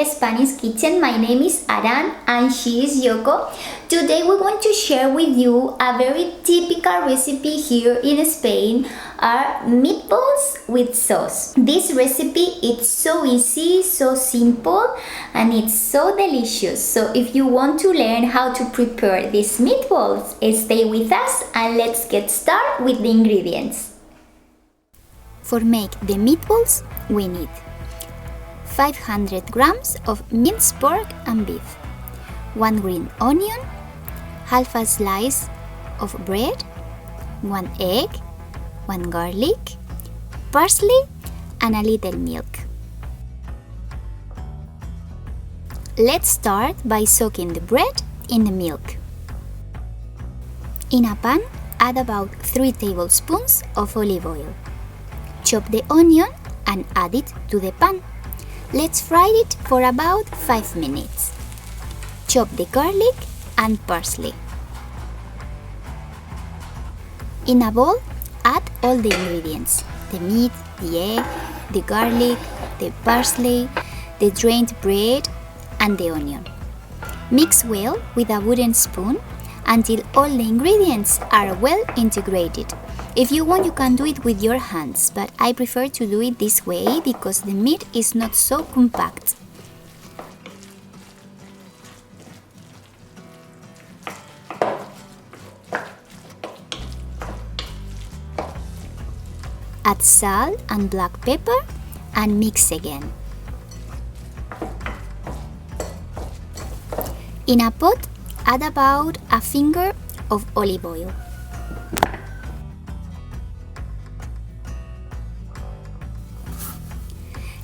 Spanish Kitchen. My name is Aran and she is Yoko. Today we want to share with you a very typical recipe here in Spain, are meatballs with sauce. This recipe is so easy, so simple, and it's so delicious. So if you want to learn how to prepare these meatballs, stay with us and let's get started with the ingredients. For make the meatballs, we need 500 grams of minced pork and beef, 1 green onion, half a slice of bread, 1 egg, 1 garlic, parsley, and a little milk. Let's start by soaking the bread in the milk. In a pan, add about 3 tablespoons of olive oil. Chop the onion and add it to the pan. Let's fry it for about 5 minutes. Chop the garlic and parsley. In a bowl, add all the ingredients: the meat, the egg, the garlic, the parsley, the drained bread, and the onion. Mix well with a wooden spoon until all the ingredients are well integrated. If you want, you can do it with your hands, but I prefer to do it this way because the meat is not so compact. Add salt and black pepper and mix again. In a pot, add about a finger of olive oil.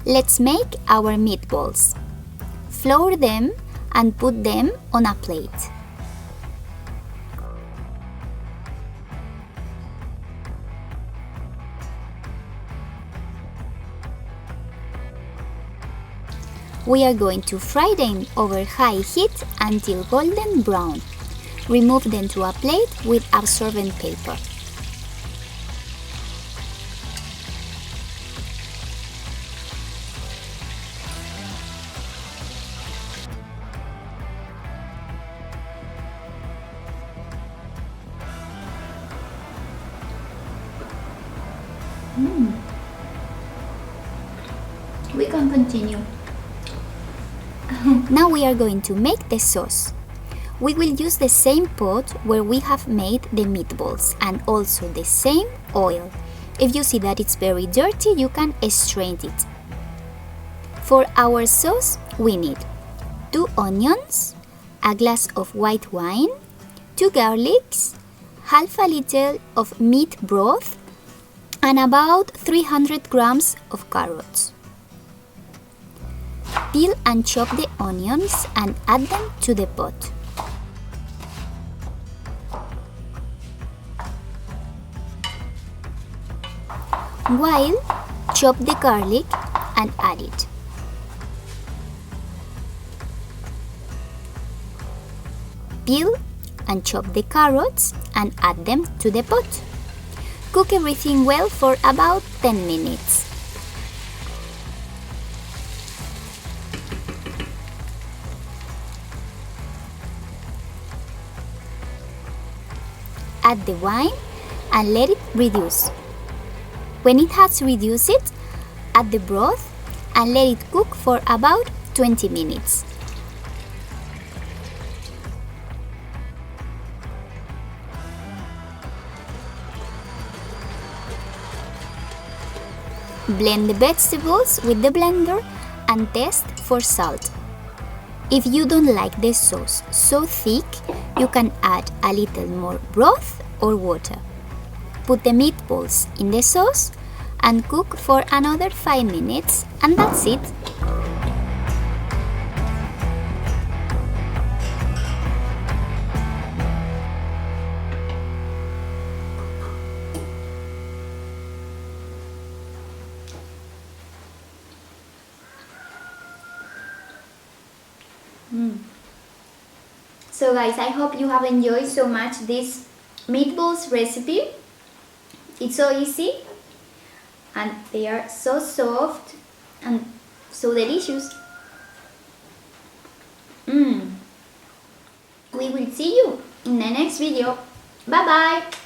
Let's make our meatballs. Flour them and put them on a plate. We are going to fry them over high heat until golden brown. Remove them to a plate with absorbent paper. We can continue. Now we are going to make the sauce. We will use the same pot where we have made the meatballs and also the same oil. If you see that it's very dirty, you can strain it. For our sauce, we need 2 onions, a glass of white wine, 2 garlics, half a liter of meat broth, and about 300 grams of carrots. Peel and chop the onions and add them to the pot. While, chop the garlic and add it. Peel and chop the carrots and add them to the pot. Cook everything well for about 10 minutes. Add the wine and let it reduce. When it has reduced, add the broth and let it cook for about 20 minutes. Blend the vegetables with the blender and test for salt. If you don't like the sauce so thick, you can add a little more broth or water. Put the meatballs in the sauce and cook for another 5 minutes, and that's it. So guys, I hope you have enjoyed so much this meatballs recipe. It's so easy and they are so soft and so delicious. we will see you in the next video. Bye bye.